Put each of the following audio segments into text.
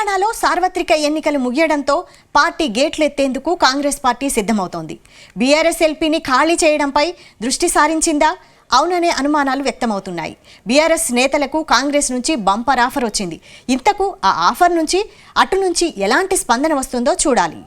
తెలంగాణలో సార్వత్రిక ఎన్నికలు ముగియడంతో పార్టీ గేట్లెత్తేందుకు కాంగ్రెస్ పార్టీ సిద్ధమవుతోంది. బీఆర్ఎస్ ఎల్పీని ఖాళీ చేయడంపై దృష్టి సారించిందా? అవుననే అనుమానాలు వ్యక్తమవుతున్నాయి. బీఆర్ఎస్ నేతలకు కాంగ్రెస్ నుంచి బంపర్ ఆఫర్ వచ్చింది. ఇంతకు ఆ ఆఫర్ నుంచి అటు నుంచి ఎలాంటి స్పందన వస్తుందో చూడాలి.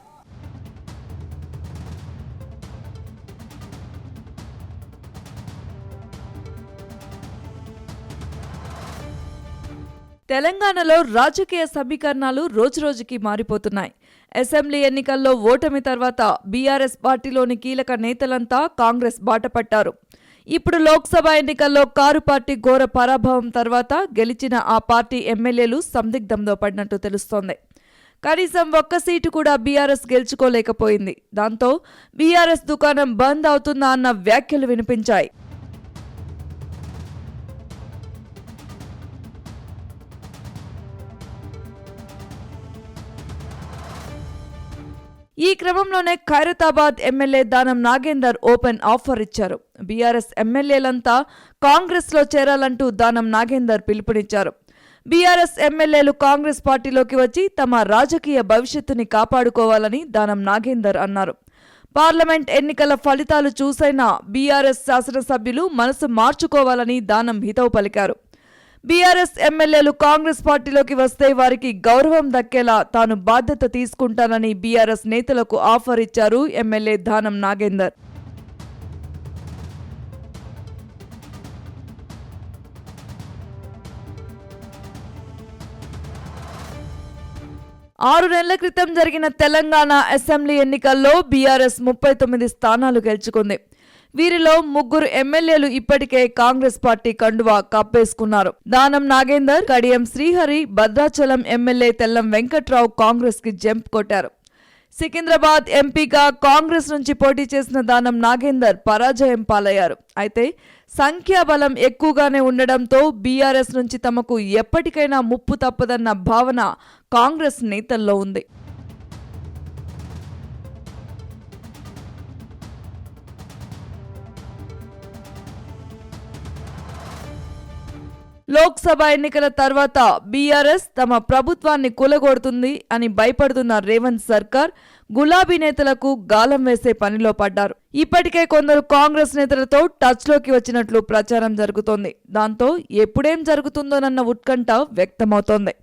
తెలంగాణలో రాజకీయ సమీకరణాలు రోజురోజుకి మారిపోతున్నాయి. అసెంబ్లీ ఎన్నికల్లో ఓటమి తర్వాత బీఆర్ఎస్ పార్టీలోని కీలక నేతలంతా కాంగ్రెస్ బాట పట్టారు. ఇప్పుడు లోక్సభ ఎన్నికల్లో కారు పార్టీ ఘోర పరాభవం తర్వాత గెలిచిన ఆ పార్టీ ఎమ్మెల్యేలు సందిగ్ధంలో పడినట్టు తెలుస్తోంది. కనీసం ఒక్క సీటు కూడా బీఆర్ఎస్ గెలుచుకోలేకపోయింది. దాంతో బీఆర్ఎస్ దుకాణం బంద్ అవుతుందా అన్న వ్యాఖ్యలు వినిపించాయి. ఈ క్రమంలోనే Khairatabad MLA Danam Nagender open offer ఇచ్చారు. బీఆర్ఎస్ ఎమ్మెల్యేలంతా కాంగ్రెస్లో చేరాలంటూ దానం నాగేందర్ పిలుపునిచ్చారు. బీఆర్ఎస్ ఎమ్మెల్యేలు కాంగ్రెస్ పార్టీలోకి వచ్చి తమ రాజకీయ భవిష్యత్తుని కాపాడుకోవాలని దానం నాగేందర్ అన్నారు. పార్లమెంట్ ఎన్నికల ఫలితాలు చూసైనా బీఆర్ఎస్ శాసనసభ్యులు మనసు మార్చుకోవాలని దానం హితవు పలికారు. బీఆర్ఎస్ ఎమ్మెల్యేలు కాంగ్రెస్ పార్టీలోకి వస్తే వారికి గౌరవం దక్కేలా తాను బాధ్యత తీసుకుంటానని బీఆర్ఎస్ నేతలకు ఆఫర్ ఇచ్చారు ఎమ్మెల్యే దానం నాగేందర్. ఆరు నెలల క్రితం జరిగిన తెలంగాణ అసెంబ్లీ ఎన్నికల్లో బీఆర్ఎస్ 39 స్థానాలు గెలుచుకుంది. వీరిలో 3 ఎమ్మెల్యేలు ఇప్పటికే కాంగ్రెస్ పార్టీ కండువా కప్పేసుకున్నారు. దానం నాగేందర్, కడియం శ్రీహరి, భద్రాచలం ఎమ్మెల్యే తెల్లం వెంకట్రావు కాంగ్రెస్ కి జంప్ కొట్టారు. సికింద్రాబాద్ ఎంపీగా కాంగ్రెస్ నుంచి పోటీ చేసిన దానం నాగేందర్ పరాజయం పాలయ్యారు. అయితే సంఖ్యాబలం ఎక్కువగానే ఉండడంతో బీఆర్ఎస్ నుంచి తమకు ఎప్పటికైనా ముప్పు తప్పదన్న భావన కాంగ్రెస్ నేతల్లో ఉంది. లోక్సభ ఎన్నికల తర్వాత బీఆర్ఎస్ తమ ప్రభుత్వాన్ని కూలగొడుతుంది అని భయపడుతున్న రేవంత్ సర్కార్ గులాబీ నేతలకు గాలం వేసే పనిలో పడ్డారు. ఇప్పటికే కొందరు కాంగ్రెస్ నేతలతో టచ్లోకి వచ్చినట్లు ప్రచారం జరుగుతోంది. దాంతో ఎప్పుడేం జరుగుతుందోనన్న ఉత్కంఠ వ్యక్తమవుతోంది.